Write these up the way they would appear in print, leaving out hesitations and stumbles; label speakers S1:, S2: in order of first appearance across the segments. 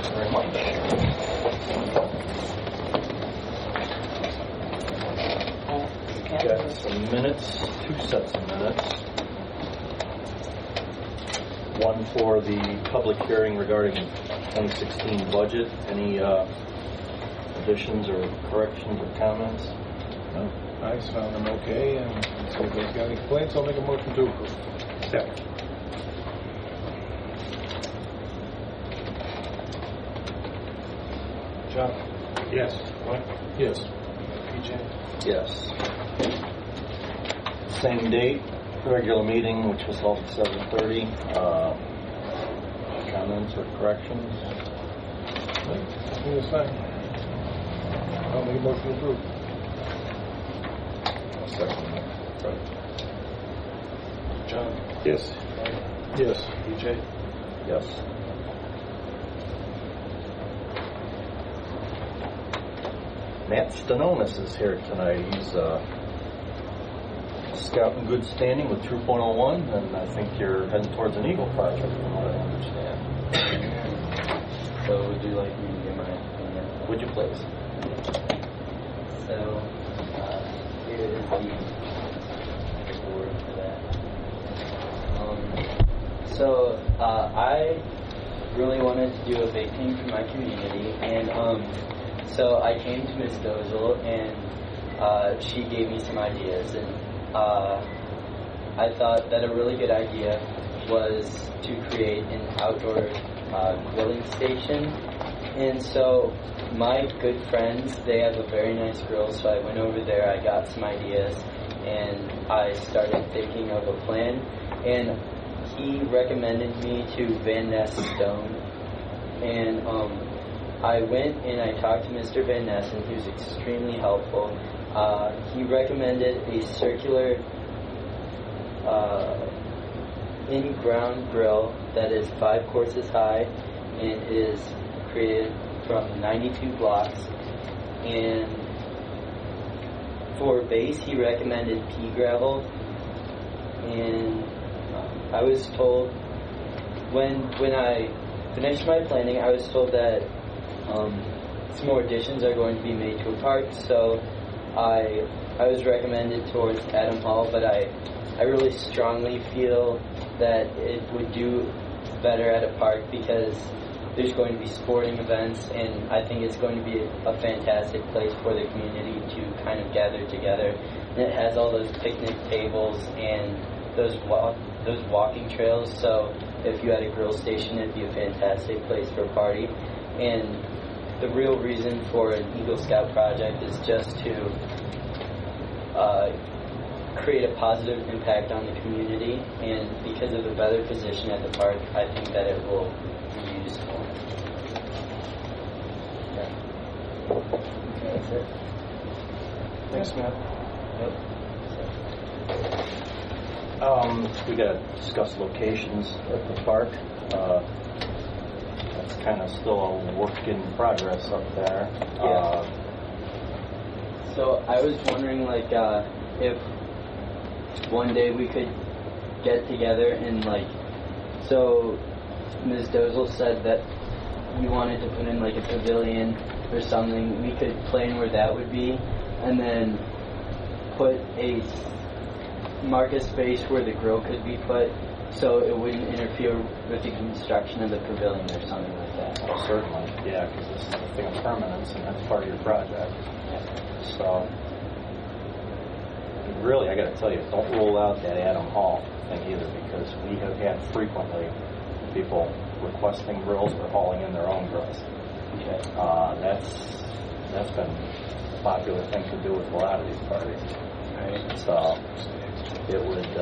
S1: very much. Got some minutes, 2 sets of minutes. One for the public hearing regarding 2016 budget. Any additions or corrections or comments?
S2: No, I found them okay, and so if they've got any complaints, I'll make a motion to approve.
S1: Second.
S2: John?
S3: Yes.
S2: Mike? Yes. PJ?
S1: Yes. Same date, regular meeting, which was held at 7:30. Comments or corrections?
S2: Everything was fine. I'll make a motion to approve.
S1: I'll second that.
S2: John?
S3: Yes.
S2: Mike? Yes. PJ?
S1: Yes. Matt Stanonis is here tonight. He's a scout in good standing with Troop 101, and I think you're heading towards an Eagle project, from what I understand.
S4: So would you like me to give my opinion?
S1: Would you please?
S4: So here is the board for that. I really wanted to do a big thing for my community, and so I came to Ms. Dozel, and she gave me some ideas, and I thought that a really good idea was to create an outdoor grilling station. And so my good friends, they have a very nice grill, so I went over there, I got some ideas, and I started thinking of a plan, and he recommended me to Van Ness Stone, and I went and I talked to Mr. Van Ness, and he was extremely helpful. He recommended a circular in-ground grill that is 5 courses high and is created from 92 blocks. And for base, he recommended pea gravel. And I was told, when I finished my planning, I was told that some more additions are going to be made to a park. So I was recommended towards Adam Hall, but I really strongly feel that it would do better at a park because there's going to be sporting events, and I think it's going to be a fantastic place for the community to kind of gather together. And it has all those picnic tables and those walking trails, so if you had a grill station, it'd be a fantastic place for a party. And the real reason for an Eagle Scout project is just to create a positive impact on the community, and because of the better position at the park, I think that it will be useful.
S1: Okay,
S4: That's it.
S2: Thanks, Matt.
S1: we got to discuss locations at the park. That's kind of still a work in progress up there.
S4: Yeah. So I was wondering, if one day we could get together and, so Ms. Dozel said that you wanted to put in, a pavilion or something. We could plan where that would be, and then mark a space where the grill could be put, so it wouldn't interfere with the construction of the pavilion or something like that.
S1: Oh, certainly, yeah, because this is a thing of permanence, and that's part of your project. So, really, I got to tell you, don't rule out that Adam Hall thing either, because we have had frequently people requesting grills or hauling in their own grills.
S4: Okay.
S1: That's been a popular thing to do with a lot of these parties.
S4: Right.
S1: So, it would,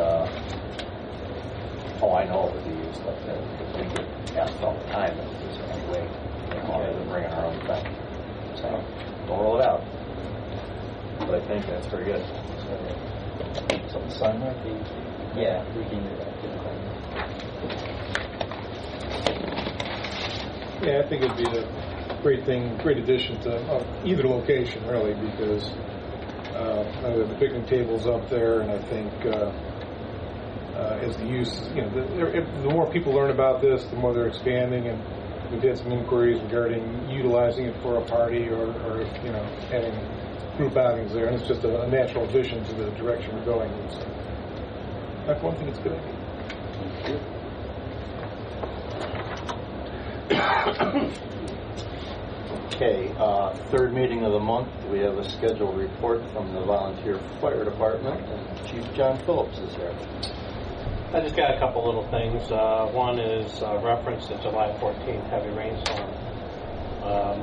S1: I know it would be used up there, because we get asked all the time if there's any way, other than bringing our own thing. So, don't rule it out. But I think that's very good. Something to sign there?
S4: Yeah, we can do that.
S2: Yeah, I think it'd be a great addition to either location, really, because the picnic table's up there, and I think as the use, the more people learn about this, the more they're expanding, and we've had some inquiries regarding utilizing it for a party or having group outings there, and it's just a natural addition to the direction we're going in. So that's one thing that's a good idea.
S3: Okay, third meeting of the month, we have a scheduled report from the volunteer fire department, and Chief John Phillips is there.
S5: I just got a couple little things. One is reference to July 14th heavy rainstorm.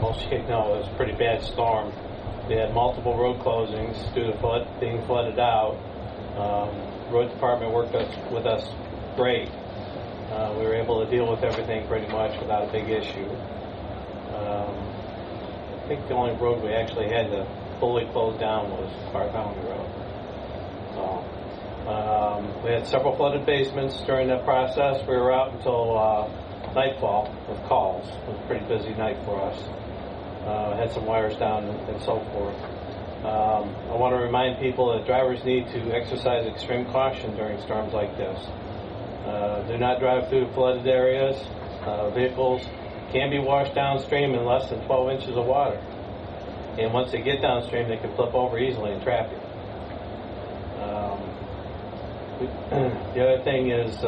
S5: Most of you know it was a pretty bad storm. We had multiple road closings due to being flooded out. Road department worked with us great. We were able to deal with everything pretty much without a big issue. I think the only road we actually had to fully close down was Park County Road. So we had several flooded basements during that process. We were out until nightfall with calls. It was a pretty busy night for us. Had some wires down and so forth. I want to remind people that drivers need to exercise extreme caution during storms like this. Do not drive through flooded areas. Vehicles can be washed downstream in less than 12 inches of water. And once they get downstream, they can flip over easily in traffic. The other thing is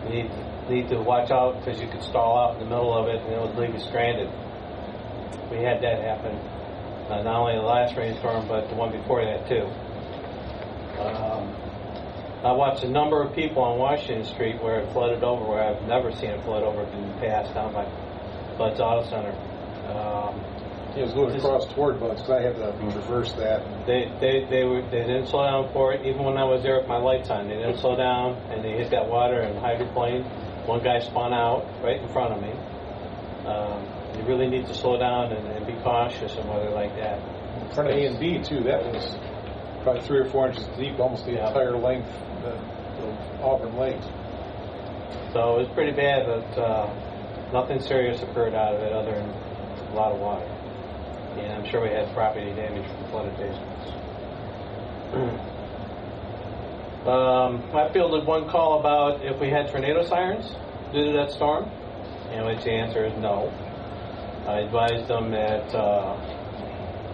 S5: you need to watch out because you could stall out in the middle of it and it would leave you stranded. We had that happen, not only the last rainstorm, but the one before that too. I watched a number of people on Washington Street where it flooded over, where I've never seen it flood over in the past, down by Bud's Auto Center.
S2: It was going across toward Bud's, because I had to reverse that.
S5: They didn't slow down for it. Even when I was there with my lights on, they didn't slow down, and they hit that water and hydroplaned. One guy spun out right in front of me. You really need to slow down and be cautious in weather like that.
S2: In front of A and B too, that was probably 3 or 4 inches deep, almost the entire length of Auburn Lake.
S5: So it was pretty bad, but nothing serious occurred out of it other than a lot of water. And I'm sure we had property damage from flooded basements. I fielded one call about if we had tornado sirens due to that storm, in which the answer is no. I advised them that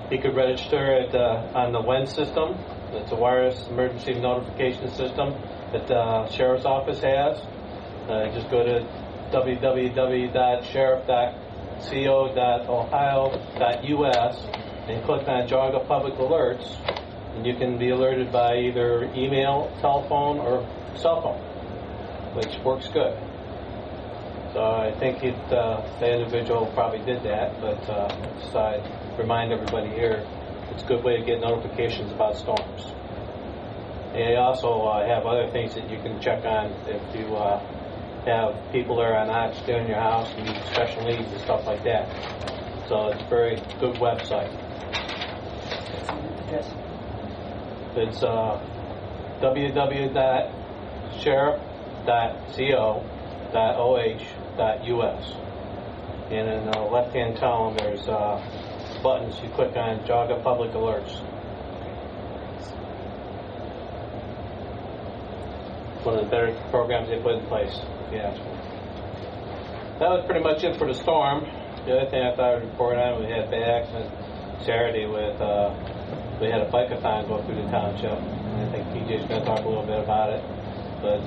S5: he could register on the WEN system. It's a wireless emergency notification system that the Sheriff's Office has. Just go to www.sheriff.co.ohio.us and click on Jogga Public Alerts, and you can be alerted by either email, telephone, or cell phone, which works good. So I think the individual probably did that, but so I remind everybody here, it's a good way to get notifications about storms. They also have other things that you can check on if you have people that are on oxygen in your house and need special needs and stuff like that. So it's a very good website.
S4: Yes.
S5: It's www.sheriff.co.oh.us. And in the left-hand column, there's buttons. You click on Jogga Public Alerts. One of the better programs they put in place, if you ask me. That was pretty much it for the storm. The other thing I thought I'd report on, we had a bad accident Saturday with, we had a bike-a-thon go through the township. And I think PJ's going to talk a little bit about it. But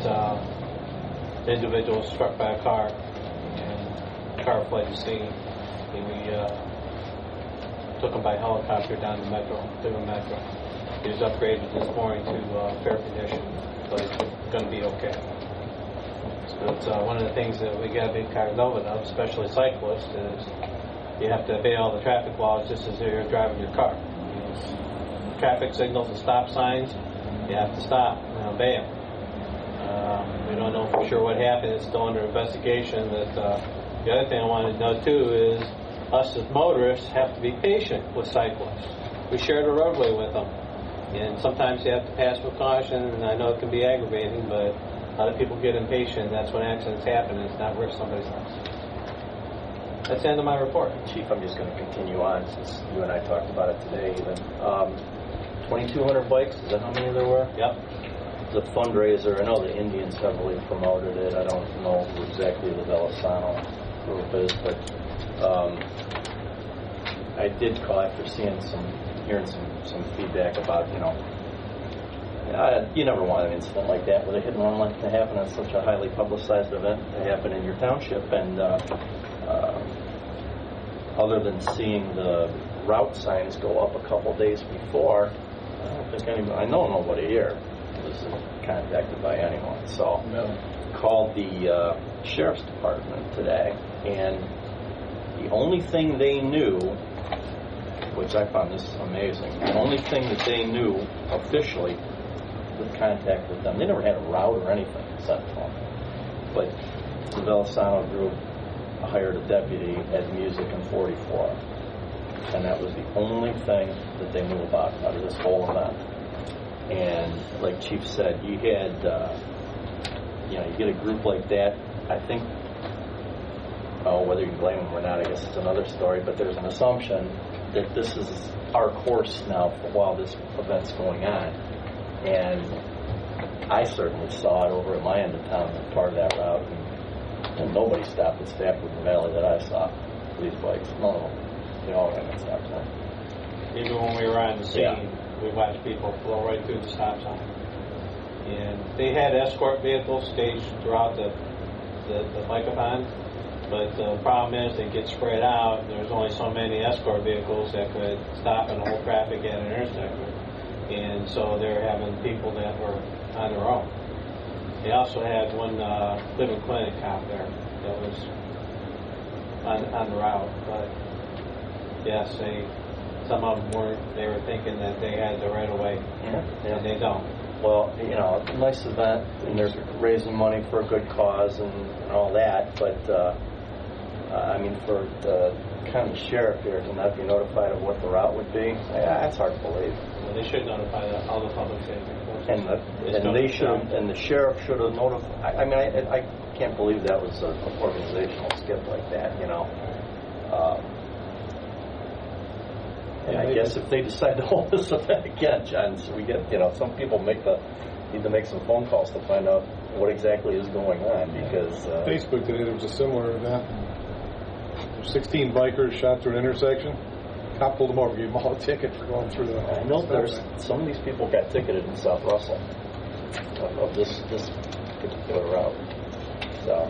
S5: the individual was struck by a car, and the car fled the scene. And we took him by helicopter down to Metro. He was upgraded this morning to fair condition, but he's going to be okay. But one of the things that we got to be cognizant of, especially cyclists, is you have to obey all the traffic laws just as you're driving your car. Traffic signals and stop signs, you have to stop and obey them. We don't know for sure what happened. It's still under investigation. But the other thing I wanted to know too is us as motorists have to be patient with cyclists. We share the roadway with them, and sometimes you have to pass with caution. And I know it can be aggravating, but a lot of people get impatient. That's when accidents happen, and it's not worth somebody's life. That's the end of my report.
S1: Chief, I'm just going to continue on since you and I talked about it today even. 2,200 bikes, is that how many there were?
S5: Yep.
S1: The fundraiser, I know the Indians heavily promoted it. I don't know exactly the Belisano
S3: group is, but I did call after hearing some feedback about, you never want an incident like that with a hit and run like to happen at such a highly publicized event to happen in your township. And other than seeing the route signs go up a couple days before, I know nobody here was contacted by anyone. So called the sheriff's department today, and the only thing they knew, which I found this amazing, the only thing that they knew officially with contact with them, they never had a route or anything set for them, but the Velasano group hired a deputy at Music and 44, and that was the only thing that they knew about out of this whole event. And like Chief said, you had you get a group like that, I think, whether you blame them or not, I guess it's another story, but there's an assumption that this is our course now for while this event's going on. And I certainly saw it over at my end of town as part of that route, and nobody stopped at Stafford Valley that I saw. These bikes, none of them. They all ran at stop sign.
S5: Even when we were on the scene, we watched people blow right through the stop sign. And they had escort vehicles staged throughout the bike-a-thon, but the problem is they get spread out. There's only so many escort vehicles that could stop and hold traffic at an intersection. And so they're having people that were on their own. They also had one living clinic cop there that was on the route. But yes, some of them weren't. They were thinking that they had the right of way, and they don't.
S3: Well, nice event, and they're raising money for a good cause and all that, but for the county sheriff here to not be notified of what the route would be, that's hard to believe.
S5: Well, they should notify all the public safety forces.
S3: And the sheriff should have notified. I can't believe that was an organizational skip like that, And I guess if they decide to hold this event again, John, so we get, some people need to make some phone calls to find out what exactly is going on, because
S2: Facebook today, there was a similar event. 16 bikers shot through an intersection. Cop pulled them over, gave them all a ticket for going through the.
S3: I know some of these people got ticketed in South Russell of this particular route. So.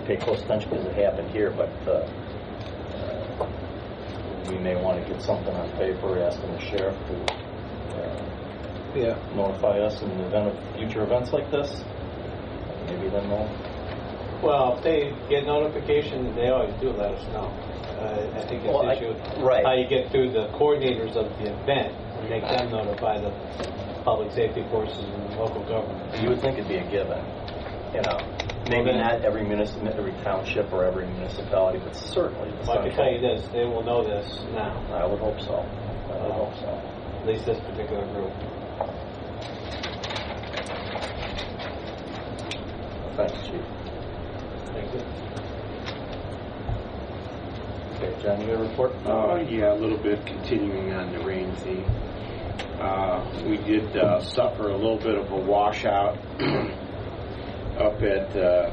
S3: Pay close attention because it happened here, but we may want to get something on paper asking the sheriff to notify us in the event of future events like this. Maybe then we'll.
S5: Well, if they get notification, they always do let us know. I think it's an issue how you get through the coordinators of the event and make them notify the public safety forces and local government.
S3: You would think it'd be a given, Maybe not every township or every municipality, but certainly.
S5: Well, I can tell you this: they will know this now.
S3: I would hope so.
S5: At least this particular group.
S3: Thanks, Chief.
S5: Thank you.
S3: Okay, John, you got a report?
S6: Yeah, a little bit continuing on the rain theme. We did suffer a little bit of a washout up at the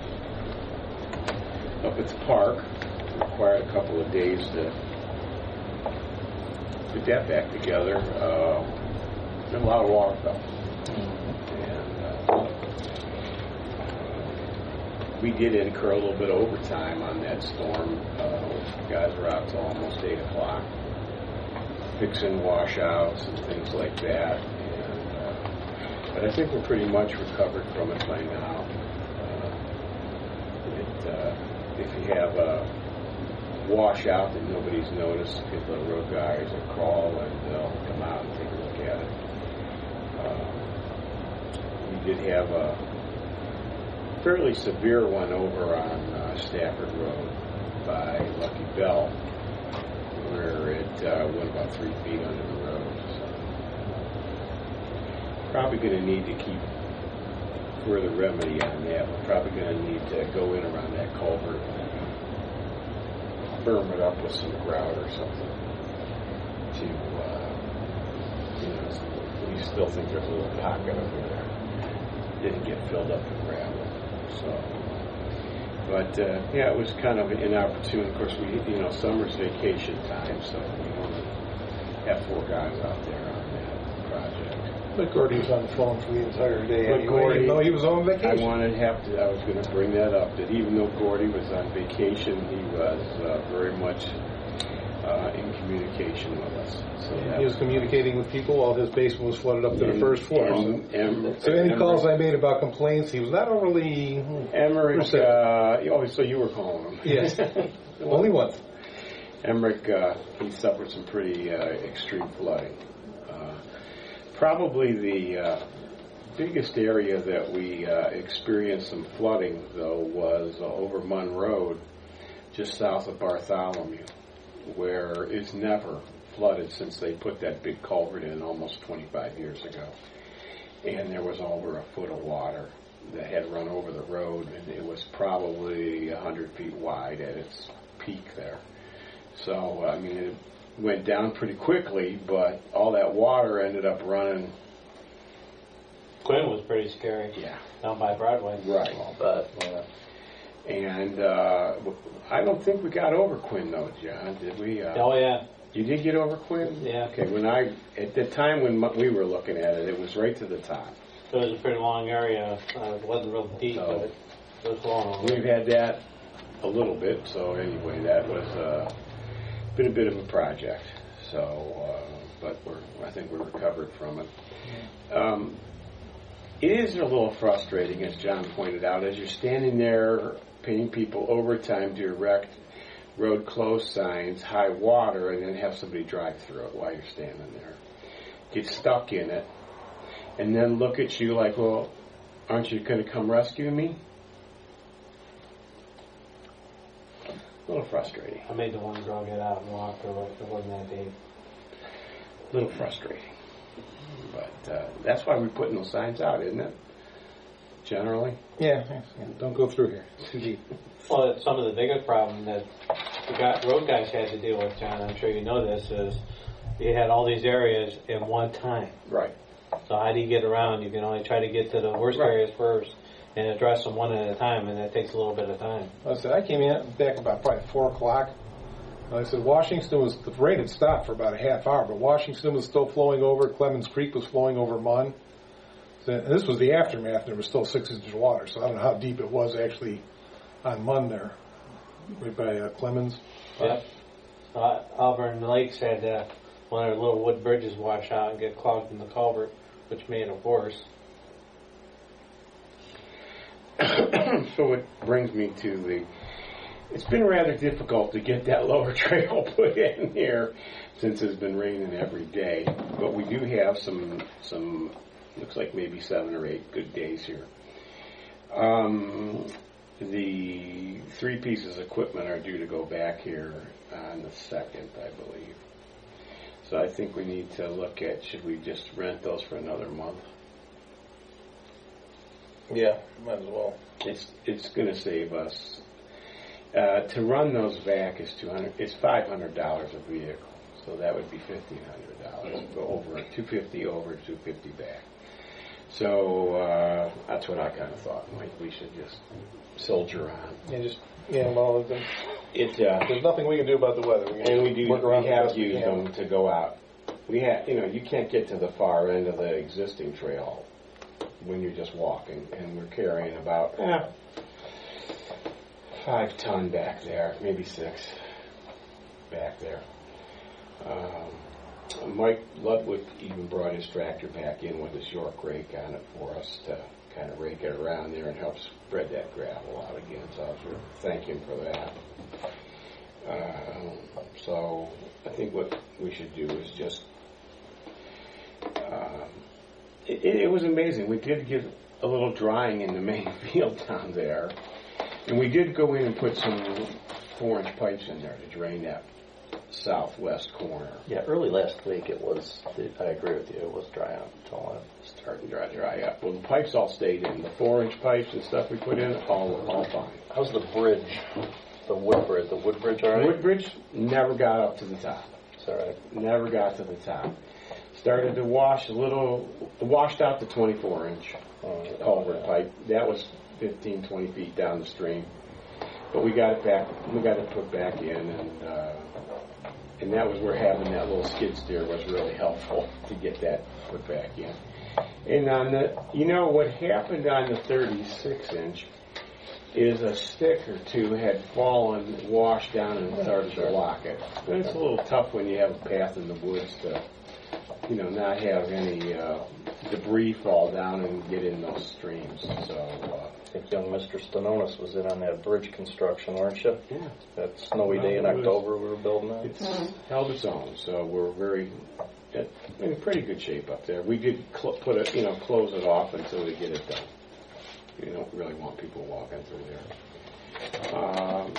S6: park. Required a couple of days to put that back together. Been a lot of water though. And we did incur a little bit of overtime on that storm. Guys were out till almost 8 o'clock fixing washouts and things like that. And, but I think we're pretty much recovered from it by now. If you have a washout that nobody's noticed, get the road guys a call and they'll come out and take a look at it. We did have a fairly severe one over on Stafford Road by Lucky Bell, where it went about 3 feet under the road. So, probably going to need to keep further remedy on that. We're probably going to need to go in around that culvert and firm it up with some grout or something to, we still think there's a little pocket over there. didn't get filled up with gravel. So, but yeah, it was kind of inopportune. Of course, summer's vacation time, so we only have 4 guys out there on that project.
S2: But Gordy was on the phone for the entire day
S6: But
S2: anyway,
S6: Gordy,
S2: even though he was on vacation.
S6: I was going to bring that up, that even though Gordy was on vacation, he was very much in communication with us. So
S2: He was communicating with people while his basement was flooded up to the first floor. So any calls I made about complaints, he was not overly
S6: Emmerich,
S2: receptive.
S6: so you were calling him.
S2: Yes, only once.
S6: Emmerich, he suffered some pretty extreme flooding. Probably the biggest area that we experienced some flooding, though, was over Munn Road, just south of Bartholomew, where it's never flooded since they put that big culvert in almost 25 years ago. And there was over a foot of water that had run over the road, and it was probably 100 feet wide at its peak there. So, I mean, it went down pretty quickly, but all that water ended up running.
S5: Quinn was pretty scary.
S6: Yeah.
S5: Down by Broadway.
S6: Right.
S3: But yeah.
S6: And I don't think we got over Quinn, though, John. Did we?
S5: Oh, yeah.
S6: You did get over Quinn?
S5: Yeah.
S6: Okay, at the time when we were looking at it, it was right to the top.
S5: It was a pretty long area. It wasn't real deep, but it was long.
S6: We've had that a little bit, so anyway, that was been a bit of a project. So, but I think we're recovered from it. It is a little frustrating, as John pointed out, as you're standing there paying people overtime to erect road closed signs, high water, and then have somebody drive through it while you're standing there. Get stuck in it, and then look at you like, well, aren't you going to come rescue me? A little frustrating.
S5: I made the one girl get out and walk through it. It wasn't that deep.
S6: A little frustrating. But that's why we're putting those signs out, isn't it? Generally.
S2: Yeah, don't go through here. It's too deep.
S5: Well, it's some of the biggest problem that the road guys had to deal with, John, I'm sure you know this, is you had all these areas in one time.
S6: Right.
S5: So how do you get around? You can only try to get to the worst areas first and address them one at a time, and that takes a little bit of time.
S2: I came in back about probably 4 o'clock. I said the rain had stopped for about a half hour, but Washington was still flowing over. Clemens Creek was flowing over Munn. And this was the aftermath, and there was still 6 inches of water, so I don't know how deep it was actually on Munn there, right by Clemens.
S5: Yep. Auburn Lakes had one of their little wood bridges wash out and get clogged in the culvert, which made it worse.
S6: So it brings me to it's been rather difficult to get that lower trail put in here since it's been raining every day. But we do have some looks like maybe 7 or 8 good days here. The 3 pieces of equipment are due to go back here on the 2nd, I believe. So I think we need to look at, should we just rent those for another month?
S1: Yeah, might as well.
S6: It's going to save us. To run those back is $500 a vehicle, so that would be $1,500. Go over $250 over, $250 back. So that's what I kind of thought. We should just soldier on.
S2: There's nothing we can do about the weather.
S6: We have used them to go out. You can't get to the far end of the existing trail when you're just walking, and we're carrying about 5 ton back there, maybe 6 back there. Mike Ludwig even brought his tractor back in with his York rake on it for us to kind of rake it around there and help spread that gravel out again. So I was really thank him for that. So I think what we should do is just. It was amazing. We did get a little drying in the main field down there, and we did go in and put some 4-inch pipes in there to drain that southwest corner.
S3: Yeah, early last week it was, I agree with you, it was dry out until
S6: Starting to dry up. Well, the pipes all stayed in. The 4-inch pipes and stuff we put in, all fine.
S3: How's the bridge? The wood bridge all right?
S6: The wood bridge never got up to the top.
S3: It's all right.
S6: Never got to the top. started to washed out the 24-inch culvert pipe. That was 15, 20 feet down the stream. But we got it put back in, and that was where having that little skid steer was really helpful to get that put back in. And on what happened on the 36-inch is a stick or two had fallen, washed down, and started to lock it. But it's a little tough when you have a path in the woods to, not have any debris fall down and get in those streams. So
S3: I think young Mr. Stanonis was in on that bridge construction, weren't you?
S6: Yeah.
S3: That snowy day in October we were building that.
S6: It's held its own, so we're in pretty good shape up there. We did close it off until we get it done. We don't really want people walking through there.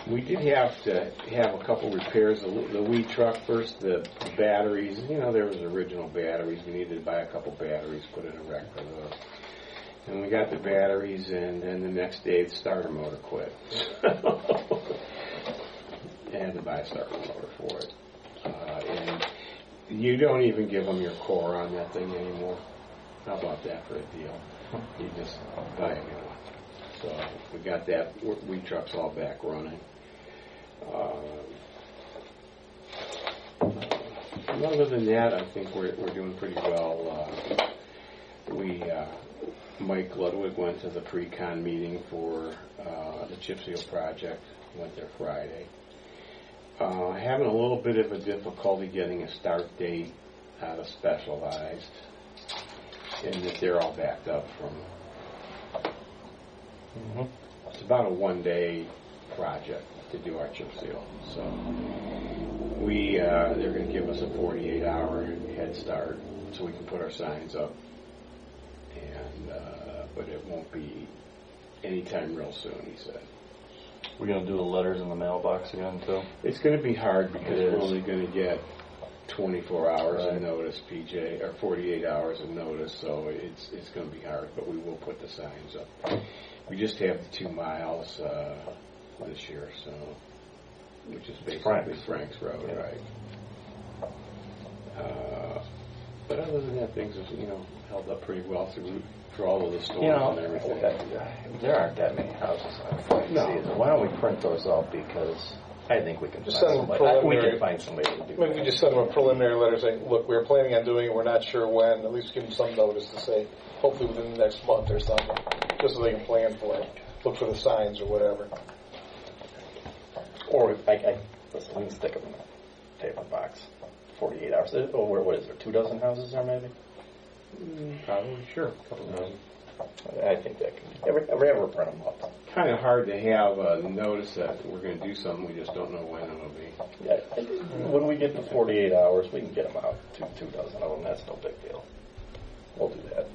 S6: We did have to have a couple repairs. The weed truck first, the batteries. There was original batteries. We needed to buy a couple batteries, put in a wreck for those. And we got the batteries, and then the next day the starter motor quit. I had to buy a starter motor for it. And you don't even give them your core on that thing anymore. How about that for a deal? You just buy a new one. So we got that weed trucks all back running. And other than that, I think we're doing pretty well. Mike Ludwig went to the pre-con meeting for the chip seal project. Went there Friday. Having a little bit of a difficulty getting a start date out of Specialized, and that they're all backed up from. It's about a one-day project to do our chip seal. So they're going to give us a 48-hour head start so we can put our signs up. And but it won't be anytime real soon, he said.
S3: We're going to do the letters in the mailbox again, too?
S6: It's going to be hard because we're only going to get 24 hours of notice, PJ, or 48 hours of notice, so it's going to be hard, but we will put the signs up. We just have the 2 miles this year, so which is basically Frank's Road, right? But other than that, things have held up pretty well through all of the storms and everything.
S3: There aren't that many houses on Frank season. Why don't we print those out, because I think we can
S2: Just
S3: find
S2: send them
S3: somebody. We
S2: preliminary.
S3: can find somebody to do
S2: Maybe we just send them a preliminary letter saying, look, we're planning on doing it, we're not sure when, at least give them some notice to say, hopefully within the next month or something, just so they can plan for it, look for the signs or whatever.
S3: Or listen, we can stick them in a paper box. 48 hours. What is there? 24 houses there, maybe?
S6: Probably, sure. A couple dozen.
S3: I think that can ever print them up.
S6: Kind of hard to have a notice that we're going to do something. We just don't know when it'll be.
S3: Yeah, when we get to 48 hours, we can get them out. 24 of them. That's no big deal. We'll do that.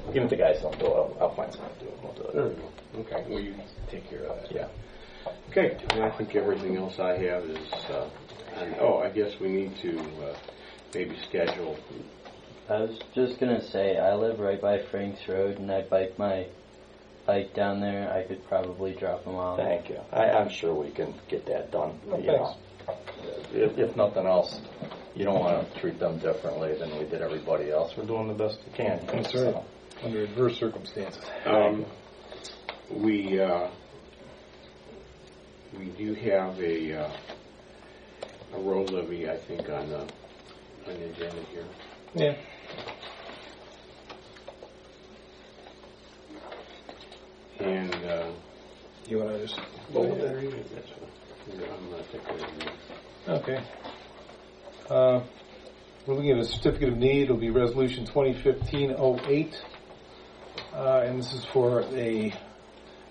S3: Even if the guys don't do it, I'll find someone to do it. We'll do it.
S6: There we go. Okay. Well, you take care of that.
S3: Yeah.
S6: Okay. And I think everything else I have is. I guess we need to maybe schedule.
S4: I was just going to say, I live right by Frank's Road, and I bike my bike down there. I could probably drop them off.
S3: Thank you. I'm sure we can get that done. If nothing else, you don't want to treat them differently than we did everybody else. We're doing the best we can.
S2: That's right. Under adverse circumstances.
S6: We do have a road levy, I think, on the agenda here.
S2: Yeah.
S6: And
S2: You want to just
S6: go with that? That's fine. I'm not taking it.
S2: Okay. We're looking at a certificate of need. It'll be Resolution 2015-08. And this is for a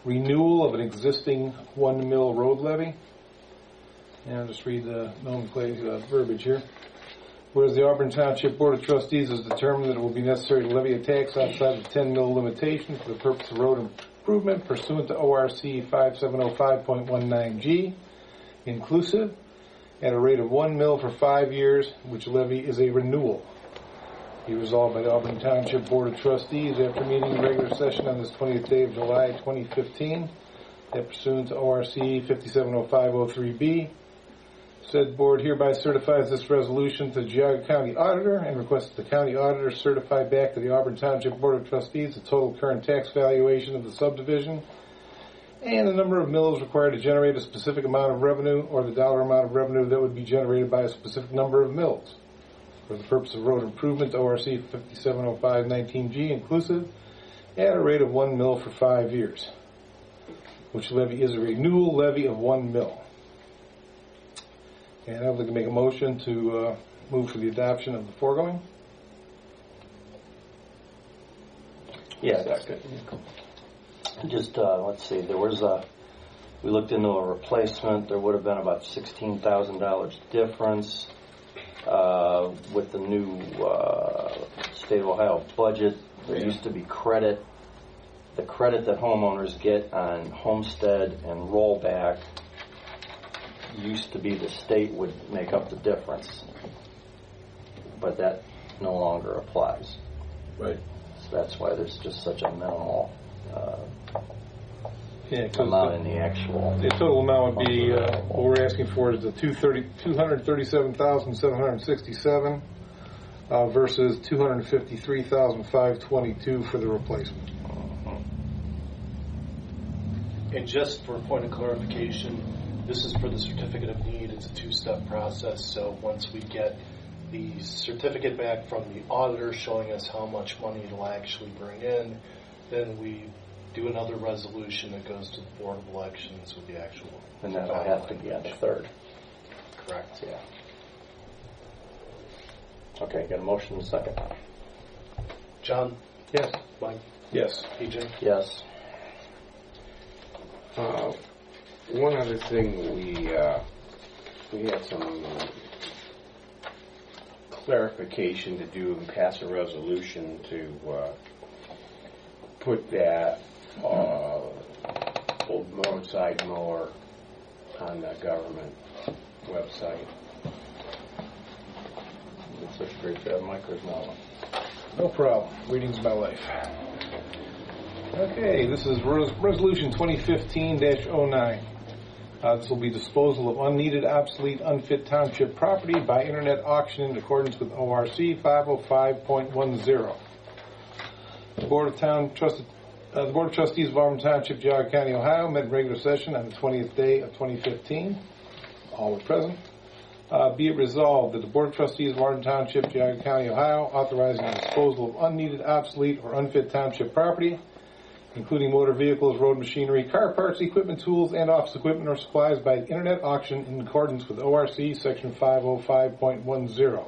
S2: renewal of an existing 1 mil road levy. And I'll just read the nomenclature verbiage here. Whereas the Auburn Township Board of Trustees has determined that it will be necessary to levy a tax outside the 10 mil limitation for the purpose of road improvement pursuant to ORC 5705.19G, inclusive, at a rate of 1 mil for 5 years, which levy is a renewal. Be resolved by the Auburn Township Board of Trustees after meeting in regular session on this 20th day of July 2015, that pursuant to ORC 5705.03B, Said board hereby certifies this resolution to the Geauga County Auditor and requests that the County Auditor certify back to the Auburn Township Board of Trustees the total current tax valuation of the subdivision and the number of mills required to generate a specific amount of revenue or the dollar amount of revenue that would be generated by a specific number of mills for the purpose of road improvement to ORC 5705-19G inclusive at a rate of 1 mill for 5 years, which levy is a renewal levy of 1 mill. And I would like to make a motion to move for the adoption of the foregoing.
S3: Yeah, that's good. Just, let's see, we looked into a replacement. There would have been about $16,000 difference with the new state of Ohio budget. There used to be credit. The credit that homeowners get on homestead and rollback used to be the state would make up the difference, but that no longer applies.
S2: Right.
S3: So that's why there's just such a minimal
S2: Yeah,
S3: amount in the actual.
S2: The total amount would be, what we're asking for is the $237,767 versus $253,522 for the replacement.
S7: And just for a point of clarification, this is for the certificate of need. It's a 2-step process. So once we get the certificate back from the auditor showing us how much money it'll actually bring in, then we do another resolution that goes to the Board of Elections with the actual.
S3: And that'll have to be on the 3rd.
S7: Correct.
S3: Yeah. Okay, got a motion and a second.
S7: John?
S2: Yes.
S7: Mike?
S2: Yes.
S7: PJ?
S3: Yes.
S6: One other thing, we had some clarification to do and pass a resolution to put that old roadside mower on the government website.
S3: It's such a great job, Mike. There's no one.
S2: No problem. Reading's my life. Okay, this is Resolution 2015-09. This will be disposal of unneeded, obsolete, unfit township property by internet auction in accordance with ORC 505.10. The Board of Trustees of Auburn Township, Geauga County, Ohio, met in regular session on the 20th day of 2015. All were present. Be it resolved that the Board of Trustees of Auburn Township, Geauga County, Ohio, authorizing the disposal of unneeded, obsolete, or unfit township property, including motor vehicles, road machinery, car parts, equipment, tools, and office equipment or supplies by internet auction in accordance with ORC Section 505.10.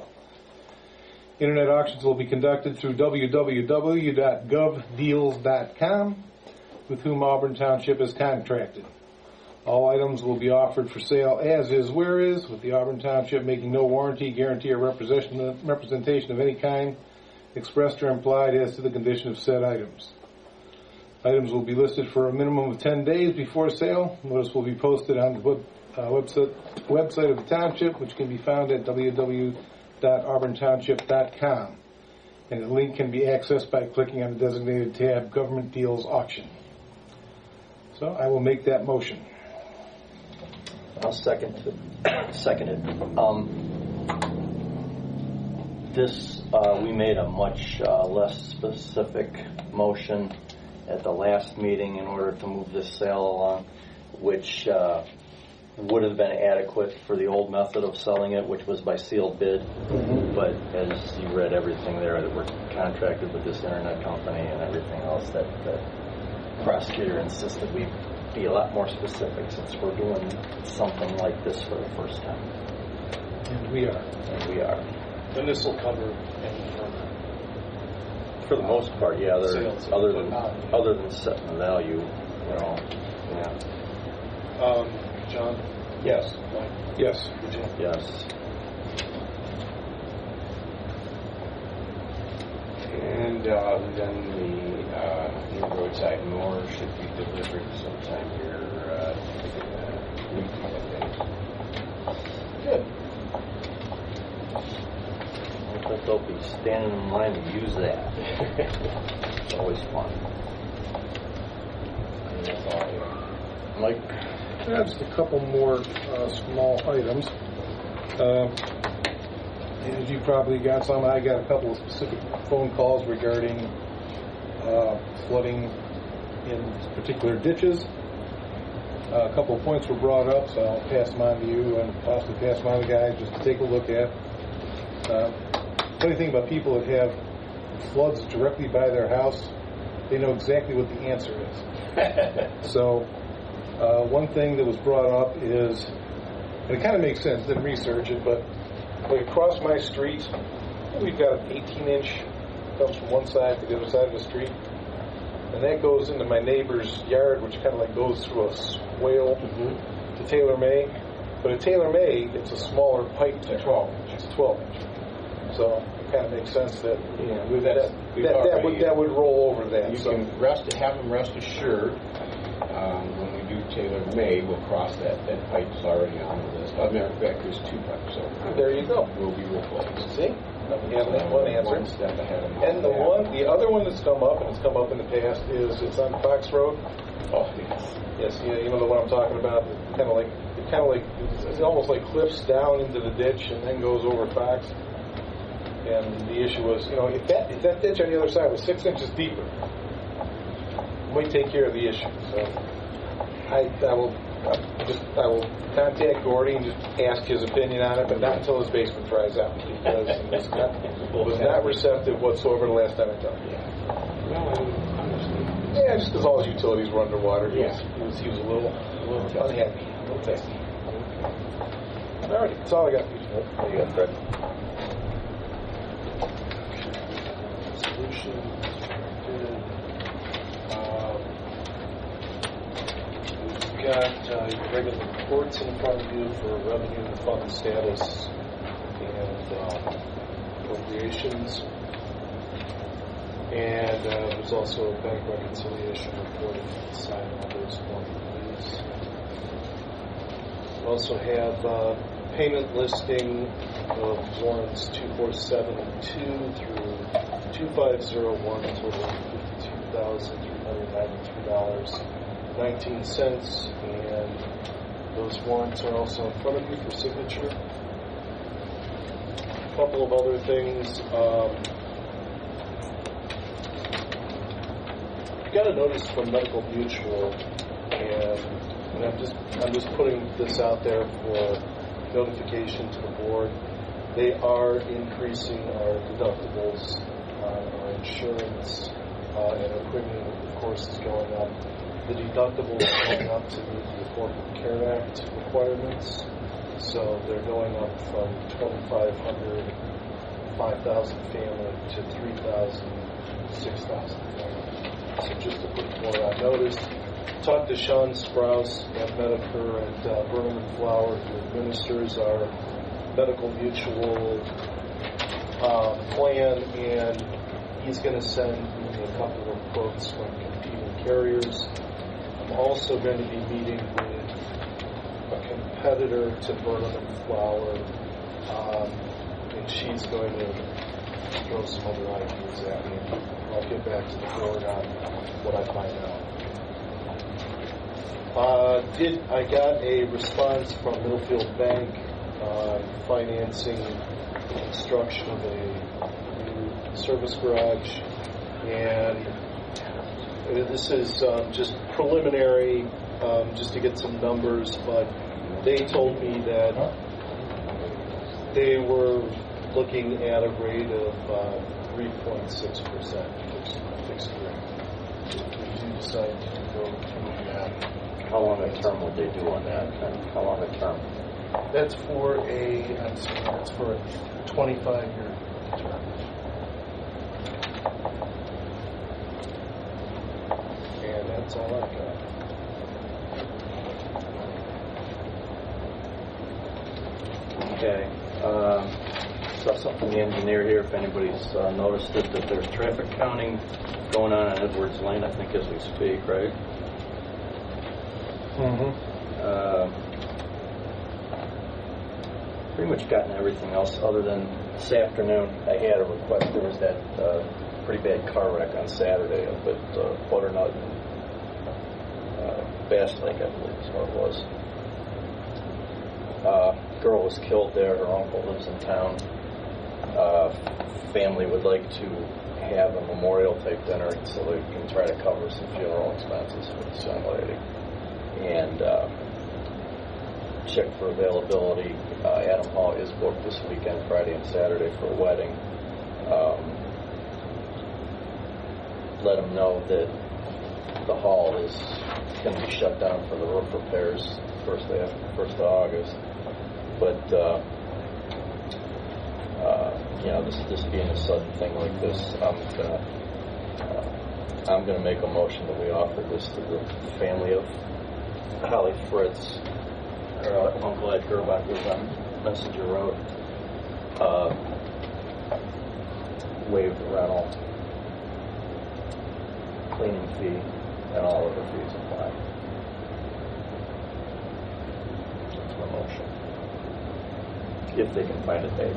S2: Internet auctions will be conducted through www.govdeals.com, with whom Auburn Township is contracted. All items will be offered for sale as is, where is, with the Auburn Township making no warranty, guarantee, or representation of any kind expressed or implied as to the condition of said items. Items will be listed for a minimum of 10 days before sale. Notice will be posted on the website of the township, which can be found at www.auburntownship.com. And the link can be accessed by clicking on the designated tab, Government Deals Auction. So I will make that motion.
S3: I'll second it. We made a much less specific motion at the last meeting in order to move this sale along, which would have been adequate for the old method of selling it, which was by sealed bid. Mm-hmm. But as you read everything there, that we're contracted with this internet company and everything else, that the prosecutor insisted we be a lot more specific since we're doing something like this for the first time.
S2: And we are.
S7: And this will cover any further.
S3: For the most part, yeah. Other than setting the value, you know. Yeah.
S7: John?
S2: Yes.
S7: Mike?
S2: Yes.
S3: Yes.
S6: And then the new roadside mower should be delivered sometime here week, I think.
S7: Good.
S3: I think they'll be standing in line to use that. It's always fun. And that's all I have. Mike?
S2: Just a couple more small items. As you probably got some, I got a couple of specific phone calls regarding flooding in particular ditches. A couple of points were brought up, so I'll pass them on to you and possibly pass them on to the guys just to take a look at. Funny thing about people that have floods directly by their house, they know exactly what the answer is. So one thing that was brought up is, and it kind of makes sense, didn't research it, but like across my street, we've got an 18-inch comes from one side to the other side of the street, and that goes into my neighbor's yard, which kind of like goes through a swale to Taylor May. But at Taylor May, it's a smaller pipe there. 12-inch. It's a 12-inch. So it kind of makes sense that that would roll over that.
S6: You
S2: So
S6: can have them rest assured. When we do Taylor May, we'll cross that. That pipe's already on the list. As a matter of fact, there's 2 pipes over.
S2: there you go.
S6: Will be replaced.
S2: See? We have that one answer.
S6: One step ahead of
S2: And the other one that's come up, and it's come up in the past, is it's on Fox Road.
S6: Oh, yes.
S2: Yes, you know the one I'm talking about. It almost like cliffs down into the ditch and then goes over Fox. And the issue was, if that ditch on the other side was 6 inches deeper, it might take care of the issue. So I will contact Gordy and just ask his opinion on it, but not until his basement dries out, because he was not receptive whatsoever the last time I talked to him. Yeah, just because all his utilities were underwater. He was a little unhappy, a little testy. All right, that's all I got.
S1: There you go, Fred.
S7: Solution. We've got your regular reports in front of you for revenue and fund status and appropriations. And there's also a bank reconciliation report if you decide on those quantities. We also have payment listing of warrants 2472 through 2501, totaling $52,393.19. And those warrants are also in front of you for signature. A couple of other things. Got a notice from Medical Mutual, and I'm just putting this out there for notification to the board. They are increasing our deductibles on our insurance, and our premium, of course, is going up. The deductible is going up to meet the Affordable Care Act requirements, so they're going up from $2,500, 5,000 family to $3,000, 6,000 family. So just to put the board on notice, talked to Sean Sprouse at Medicare at Burnham and Flower, who administers our Medical Mutual plan, and he's going to send me a couple of quotes from competing carriers. I'm also going to be meeting with a competitor to Burnham and Flower, and she's going to throw some other ideas at me. I'll get back to the board on what I find out. I got a response from Middlefield Bank on financing the construction of a new service garage, and this is just preliminary, just to get some numbers, but they told me that they were looking at a rate of 3.6% fixed rate. If we do decide to go through that.
S3: How long a term would they do on that? And how long a term?
S7: That's for a 25-year term. And that's all I've got.
S3: Okay. Saw something from the engineer here, if anybody's noticed it, that there's traffic counting going on Edwards Lane, I think, as we speak, right? Pretty much gotten everything else other than this afternoon I had a request. There was that pretty bad car wreck on Saturday up at Butternut and Bass Lake, I believe is what it was. girl was killed there. Her uncle lives in town. Family would like to have a memorial type dinner so they can try to cover some funeral expenses for this young lady. And check for availability. Adam Hall is booked this weekend, Friday and Saturday, for a wedding. Let them know that the hall is going to be shut down for the roof repairs first of August. But this being a sudden thing like this, I'm gonna make a motion that we offer this to the family of Holly Fritz. Her uncle Ed Gerbach was on Messenger Road. Waive the rental, cleaning fee, and all other fees apply. That's my motion. If they can find a date.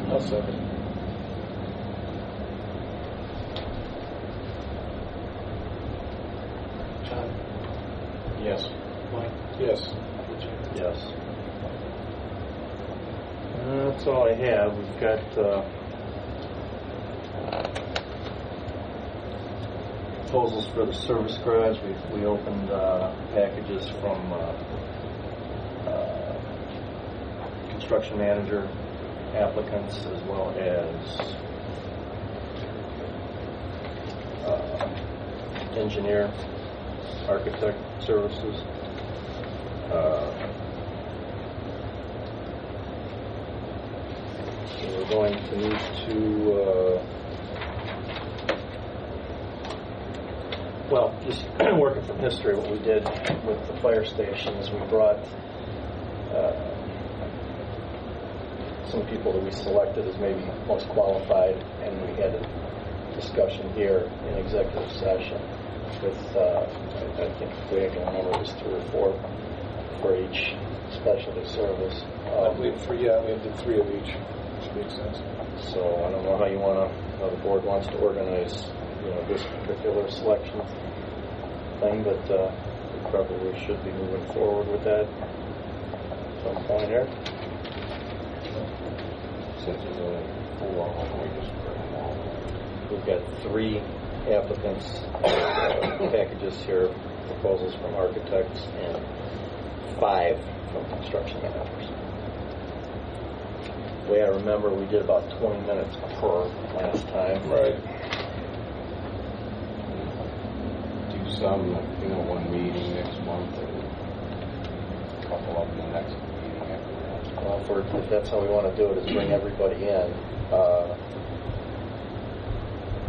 S2: I'll second.
S7: John?
S2: Yes.
S7: Mike?
S2: Yes.
S3: Yes. That's all I have. We've got proposals for the service garage. We opened packages from construction manager applicants as well as engineer, architect services. So we're going to need to, just working from history, what we did with the fire station is we brought some people that we selected as maybe most qualified, and we had a discussion here in executive session with, I think if we can remember, it was 3 or 4 for each specialty service.
S2: We did 3 of each. Which makes sense.
S3: So I don't know how how the board wants to organize, this particular selection thing, but we probably should be moving forward with that at some point here.
S6: Since there's only 4, why don't we just bring them all?
S3: We've got 3 applicants, packages here, proposals from architects, and 5 from construction managers. The way I remember, we did about 20 minutes per last time.
S2: Right.
S6: Do some, one meeting next month, and a couple of them the next meeting after that.
S3: Well, if that's how we want to do it, is bring everybody in.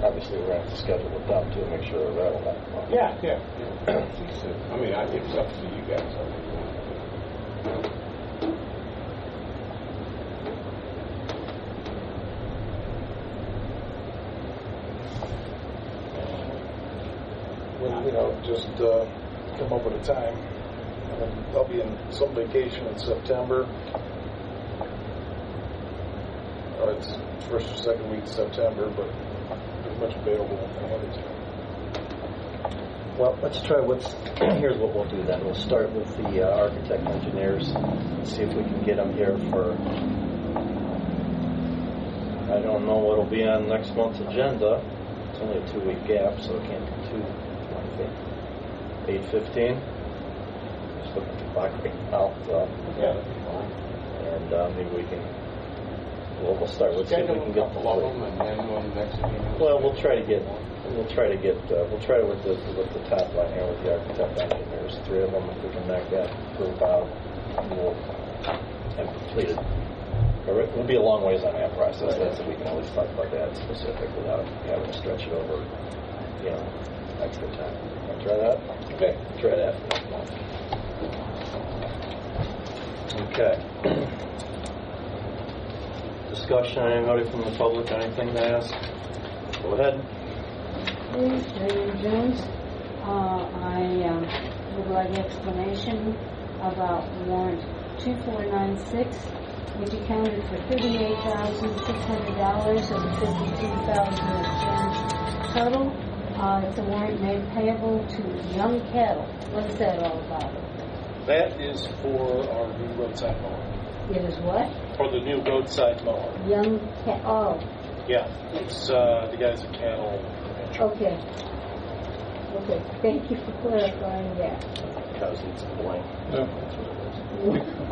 S3: Obviously, we're going to have to schedule it down too, make sure they're available.
S6: Yeah. I mean, I think it's up to you guys.
S2: Just come up with a time. I'll be in some vacation in September. It's first or second week of September, but pretty much available ahead of time.
S3: Well, let's try here's what we'll do then. We'll start with the architect engineers and see if we can get them here for, I don't know what'll be on next month's agenda. It's only a 2-week gap, so it can't be too lengthy. 8:15. Just look at the clock right now.
S6: Yeah, that'd be fine.
S3: And maybe we can, we'll start with see if we can get the
S6: couple of them, and then one next meeting.
S3: Well, we'll try with the top line here with the architect engineers. 3 of them, if we can knock that group out, we'll have completed. It'll be a long ways on that process, so we can always talk about that specific without having to stretch it over, extra time. Want to try that?
S2: Okay.
S3: Try that. Okay. Discussion, anybody from the public, anything to ask? Go ahead.
S8: Please, Diane Jones. I would like explanation about warrant 2496, which accounted for $38,600 of the $52,000 total. It's a warrant made payable to Young Cattle. What is that all about?
S7: That is for our new roadside mower.
S8: It is what?
S7: For the new roadside mower.
S8: Young cat. Oh,
S7: Yeah, it's the guy's a cattle rancher.
S8: okay. Okay. Thank you for clarifying that.
S3: Because it's blank.
S2: Yeah.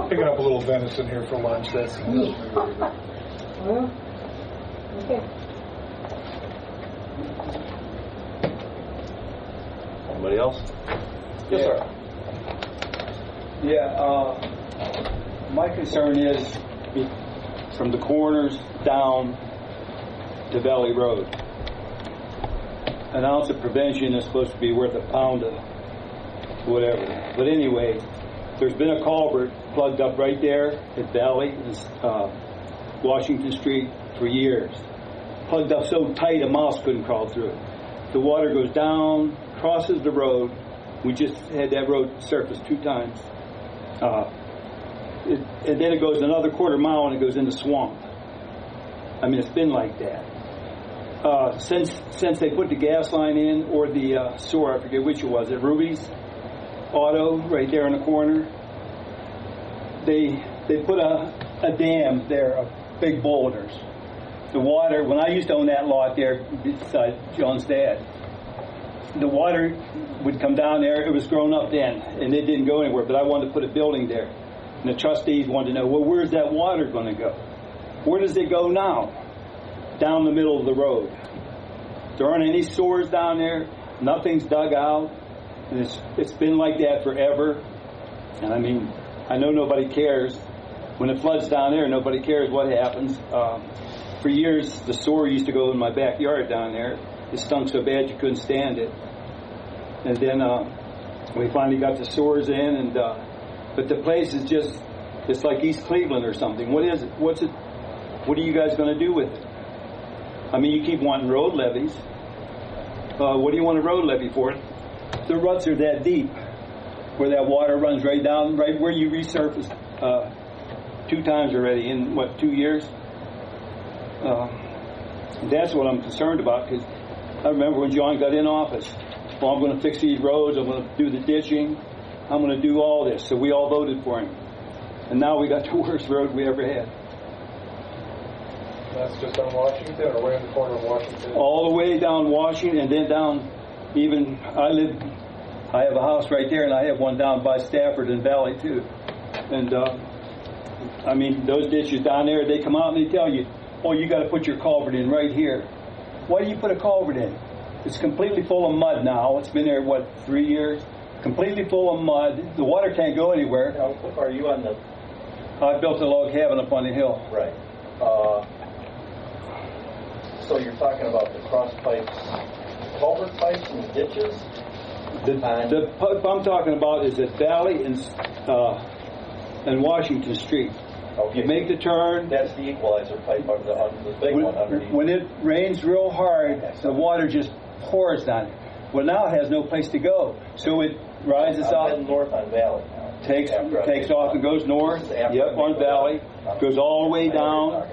S2: Picking up a little venison here for lunch. That's
S8: Well, okay.
S3: Anybody else?
S9: Yes, sir. Yeah, my concern is from the corners down to Valley Road. An ounce of prevention is supposed to be worth a pound of whatever. But anyway, there's been a culvert plugged up right there at Valley, Washington Street, for years. Plugged up so tight a mouse couldn't crawl through it. The water goes down, crosses the road. We just had that road surfaced 2 times. And then it goes another quarter mile and it goes in the swamp. I mean, it's been like that. Since they put the gas line in, or the sewer, I forget which it was, at Ruby's Auto, right there in the corner, they put a dam there of big boulders. The water, when I used to own that lot there beside John's dad, the water would come down there. It was grown up then, and it didn't go anywhere, but I wanted to put a building there. And the trustees wanted to know, well, where's that water going to go? Where does it go now? Down the middle of the road. There aren't any sewers down there. Nothing's dug out. And it's been like that forever. And I mean, I know nobody cares. When it floods down there, nobody cares what happens. For years, the sewer used to go in my backyard down there. It stunk so bad you couldn't stand it. And then we finally got the sewers in, and but the place is it's like East Cleveland or something. What is it? What are you guys going to do with it? I mean, you keep wanting road levies. What do you want a road levy for? The ruts are that deep, where that water runs right down, right where you resurfaced 2 times already in, 2 years? That's what I'm concerned about, because I remember when John got in office, well, I'm going to fix these roads, I'm going to do the ditching, I'm going to do all this. So we all voted for him. And now we got the worst road we ever had.
S2: That's just on Washington, or way in the corner of Washington?
S9: All the way down Washington, and then down even, I have a house right there, and I have one down by Stafford and Valley too. And I mean, those ditches down there, they come out and they tell you, oh, you got to put your culvert in right here. Why do you put a culvert in? It's completely full of mud now. It's been there, 3 years? Completely full of mud. The water can't go anywhere.
S3: Now, are you on the...
S9: I built a log cabin up on the hill.
S3: Right. So you're talking about the cross pipes, culvert pipes and ditches?
S9: The pipe I'm talking about is at Valley and Washington Street.
S3: Okay.
S9: You make the turn.
S3: That's the equalizer pipe, the big one underneath.
S9: When it rains real hard, the water just pours down it. Well, now it has no place to go, so it rises up.
S3: Heading north on Valley now.
S9: Takes off and goes north. Yep, on Valley. Goes all the way down.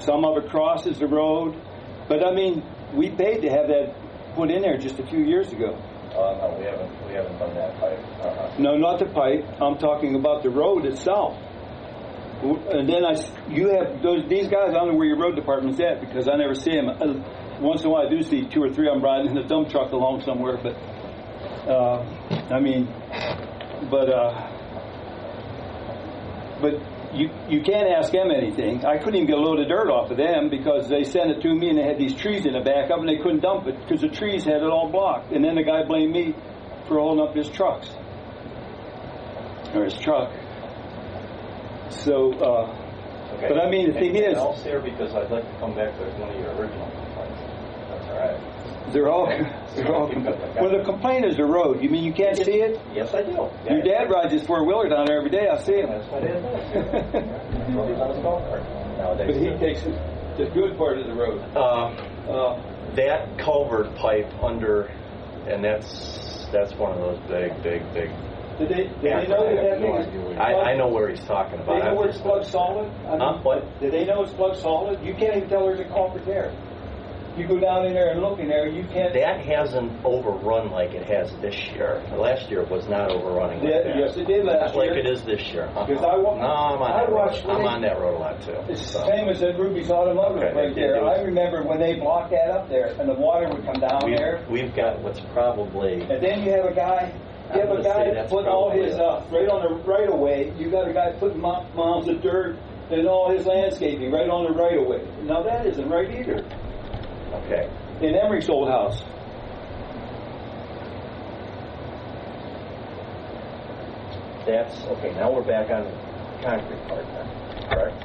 S9: Some of it crosses the road. But I mean, we paid to have that put in there just a few years ago.
S3: No, we haven't done that pipe.
S9: No, not the pipe. I'm talking about the road itself. And then you have these guys. I don't know where your road department's at, because I never see them. Once in a while, I do see 2 or 3 of them riding in a dump truck along somewhere. But you can't ask them anything. I couldn't even get a load of dirt off of them, because they sent it to me and they had these trees in the back of them, and they couldn't dump it because the trees had it all blocked. And then the guy blamed me for holding up his trucks, or his truck. So,
S3: Okay.
S9: But I mean, the thing is,
S3: else here, because I'd like to come back to one of your original complaints. That's all right.
S9: they're all. Well, the complaint is the road. You mean you can't see it?
S3: Yes, I do.
S9: Your dad rides his 4-wheeler down there every day. I see him.
S3: That's what it is. He's on his golf cart nowadays.
S9: But he takes the good part of the road.
S3: That culvert pipe under, and that's one of those big.
S9: Did they know that thing is
S3: I know where he's talking about.
S9: They know where it's plugged solid?
S3: What?
S9: Did they know it's plugged solid? You can't even tell there's a culvert there. You go down in there and look in there, you can't.
S3: That hasn't overrun like it has this year. Last year it was not overrunning like that.
S9: Yes, it did last
S3: Not
S9: year.
S3: like it is this year.
S9: Because I'm on
S3: that road. I'm on that road a lot too.
S9: It's the same as at Ruby's Automotive
S3: Okay,
S9: right there. I remember when they blocked that up there, and the water would come down there.
S3: We've got what's probably.
S9: And then you have a guy. You have a guy putting all his right on the right of way. You got a guy putting mounds of dirt and all his landscaping right on the right of way. Now that isn't right either.
S3: Okay.
S9: In Emery's old house.
S3: That's okay. Now we're back on the concrete part then, correct?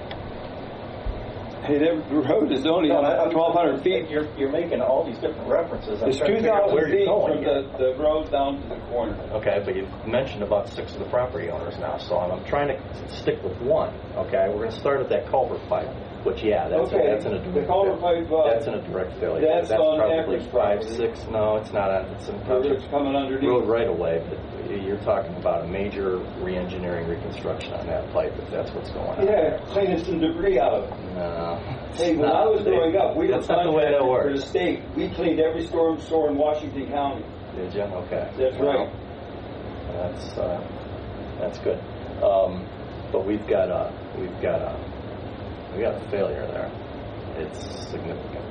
S9: Hey, the road is only 1,200 feet.
S3: You're making all these different references.
S9: It's 2,000 feet from the road down to the corner.
S3: Okay, but you've mentioned about 6 of the property owners now, so I'm trying to stick with one. Okay, we're going to start at that culvert pipe, which that's in a direct.
S9: The culvert pipe.
S3: That's in a direct failure.
S9: That's on
S3: probably
S9: Acker's
S3: 5,
S9: property.
S3: 6. No, it's not on. It's in
S9: It's coming underneath.
S3: road right away, but you're talking about a major re-engineering reconstruction on that pipe if that's what's going on.
S9: Yeah, cleaning some debris out of it.
S3: No.
S9: Hey, when I was growing up, we were
S3: That's not the way that
S9: contracted for
S3: works.
S9: the state. We cleaned every storm sewer in Washington County.
S3: Did you? Okay.
S9: That's right.
S3: That's good. But we've got a failure there. It's significant.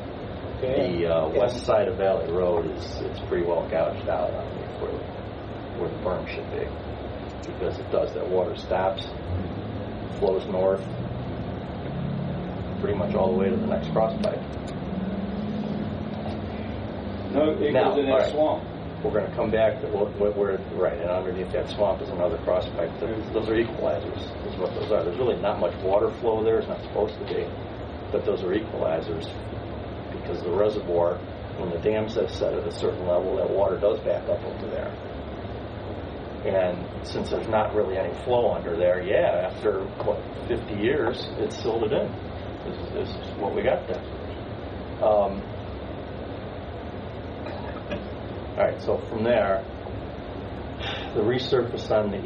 S3: The west side of Valley Road it's pretty well gouged out underneath where the berm should be, because it does. That water stops, flows north, pretty much all the way to the next cross pipe.
S9: No, it
S3: Now,
S9: goes in
S3: all
S9: that
S3: right.
S9: swamp.
S3: We're going to come back to where right, and underneath that swamp is another cross pipe. Those are equalizers, is what those are. There's really not much water flow there. It's not supposed to be, but those are equalizers because the reservoir, when the dams have set at a certain level, that water does back up into there. And since there's not really any flow under there, after 50 years, it's silted in. This is what we got there. All right, so from there, the resurface on the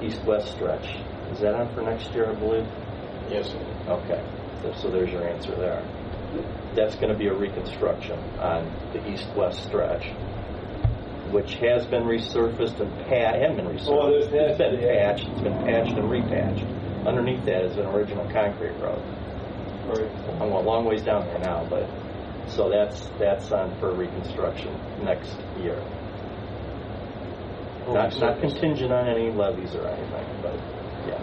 S3: east-west stretch, is that on for next year, I believe?
S6: Yes, sir.
S3: Okay, so there's your answer there. That's going to be a reconstruction on the east-west stretch, which has been resurfaced and hadn't been resurfaced.
S9: Oh,
S3: It's been patched. It's been patched and repatched. Underneath that is an original concrete road.
S9: Right.
S3: I'm a long ways down there now, but so that's on for reconstruction next year. Not contingent on any levies or anything, but yeah.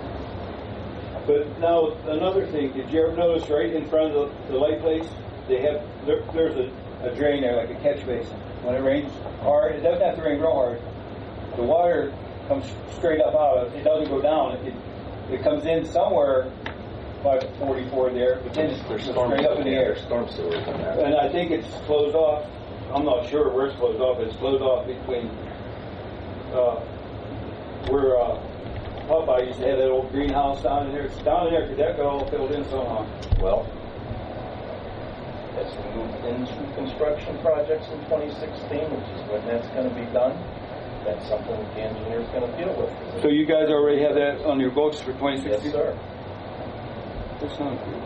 S9: But now another thing, did you ever notice right in front of the light place, they have there's a drain there like a catch basin. When it rains hard, it doesn't have to rain real hard. The water comes straight up out of it. It doesn't go down. It comes in somewhere by 44 there, but then it's straight up in the air.
S3: Storm sewers in there.
S9: And I think it's closed off. I'm not sure where it's closed off. It's closed off between where Popeye used to have that old greenhouse down in there. It's down in there because that got all filled in somehow.
S3: Well, as we move into construction projects in 2016, which is when that's going to be done, that's something that the engineer's going to deal with.
S9: So you guys already have that on your books for 2016?
S3: Yes, sir.
S9: That sounds good.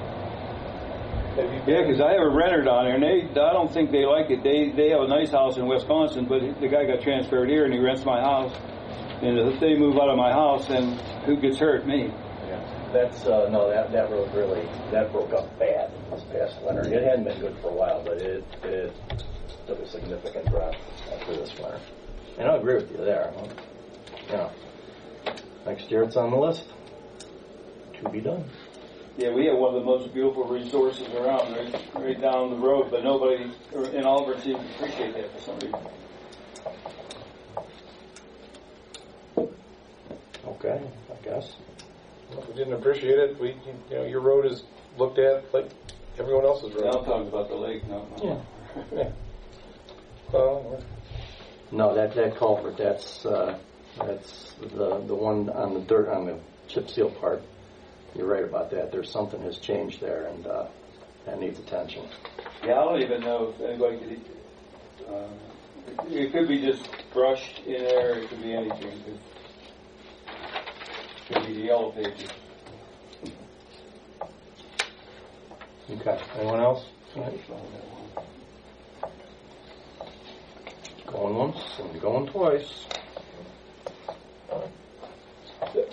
S9: Yeah, because I have a renter down there, and I don't think they like it. They have a nice house in Wisconsin, but the guy got transferred here, and he rents my house. And if they move out of my house, then who gets hurt? Me.
S3: Yeah. That's no, that road really broke up bad this past winter. It hadn't been good for a while, but it took a significant drop after this winter. And I agree with you there. You know, next year it's on the list to be done.
S9: Yeah, we have one of the most beautiful resources around, right down the road, but nobody in Auburn seems to appreciate that for some reason.
S3: Okay, I guess.
S2: Well, if we didn't appreciate it, your road is looked at like everyone else's road.
S9: Now I'm talking about the lake, no.
S3: Yeah.
S2: Well,
S3: No, that culvert, that's the one on the dirt on the chip seal part. You're right about that. There's something has changed there, and that needs attention.
S9: Yeah, I don't even know if anybody could. It could be just brushed in there. It could be anything. It could be the yellow pages.
S3: Okay. Anyone else? Going once and going twice.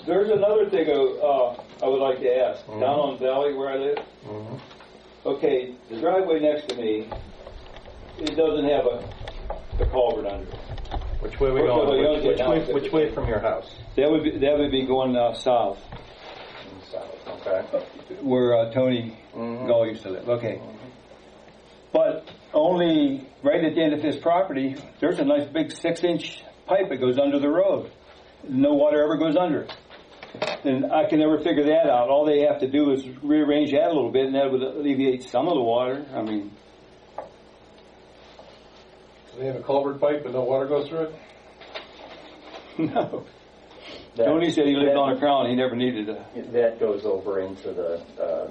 S9: There's another thing I would like to ask.
S3: Mhm.
S9: Down on Valley where I live,
S3: Mm-hmm.
S9: okay, the driveway next to me, it doesn't have a culvert under it.
S3: Which way we
S9: Which way we
S3: going?
S9: going to now?
S3: Which way from your house?
S9: That would be going south,
S3: South. Okay.
S9: where Tony
S3: Mhm.
S9: Gull used to live. Okay. But only right at the end of his property, there's a nice big 6-inch pipe that goes under the road. No water ever goes under it. And I can never figure that out. All they have to do is rearrange that a little bit, and that would alleviate some of the water. I mean,
S2: Do they have a culvert pipe but no water goes through it?
S9: no. Tony said he lived on a crown. He never needed a...
S3: That goes over into the.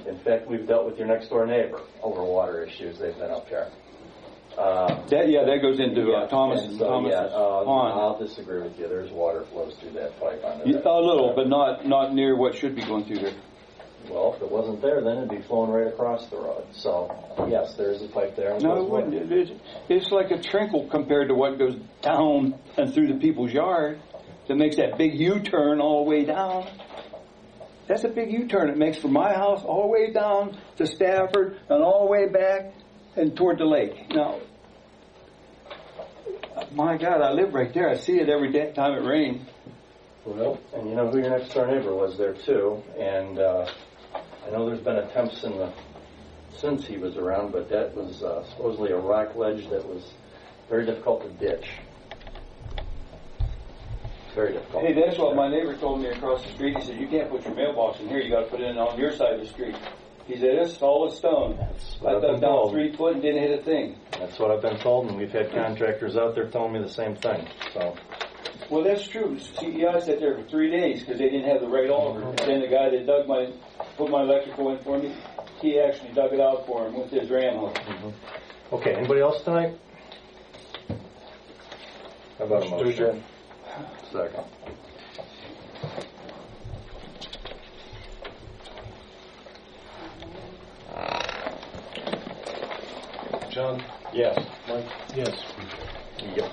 S3: In fact, we've dealt with your next door neighbor over water issues. They've been up there.
S9: That goes into Thomas's pond.
S3: I'll disagree with you. There's water flows through that pipe under there.
S9: A little, but not near what should be going through there.
S3: Well, if it wasn't there, then it'd be flowing right across the road. So, yes, there's a pipe there.
S9: No, it wouldn't. It's like a trickle compared to what goes down and through the people's yard that makes that big U-turn all the way down. That's a big U-turn it makes from my house all the way down to Stafford and all the way back and toward the lake. Now, my God, I live right there. I see it every time it rains.
S3: Well, and you know who your next door neighbor was there too, and I know there's been attempts since he was around, but that was supposedly a rock ledge that was very difficult to ditch. Very difficult.
S9: Hey, that's what my neighbor told me across the street. He said, you can't put your mailbox in here. You got to put it in on your side of the street. He said, it's solid stone. I dug down 3 foot and didn't hit a thing.
S3: That's what I've been told, and we've had contractors out there telling me the same thing. So,
S9: well, that's true. CEI sat there for 3 days because they didn't have the right oliver. And then the guy that put my electrical in for me, he actually dug it out for him with his ram hook.
S3: mm-hmm. Okay, anybody else tonight? How about a motion? Second.
S7: John?
S3: Yes.
S7: Mike?
S2: Yes.
S3: Yep.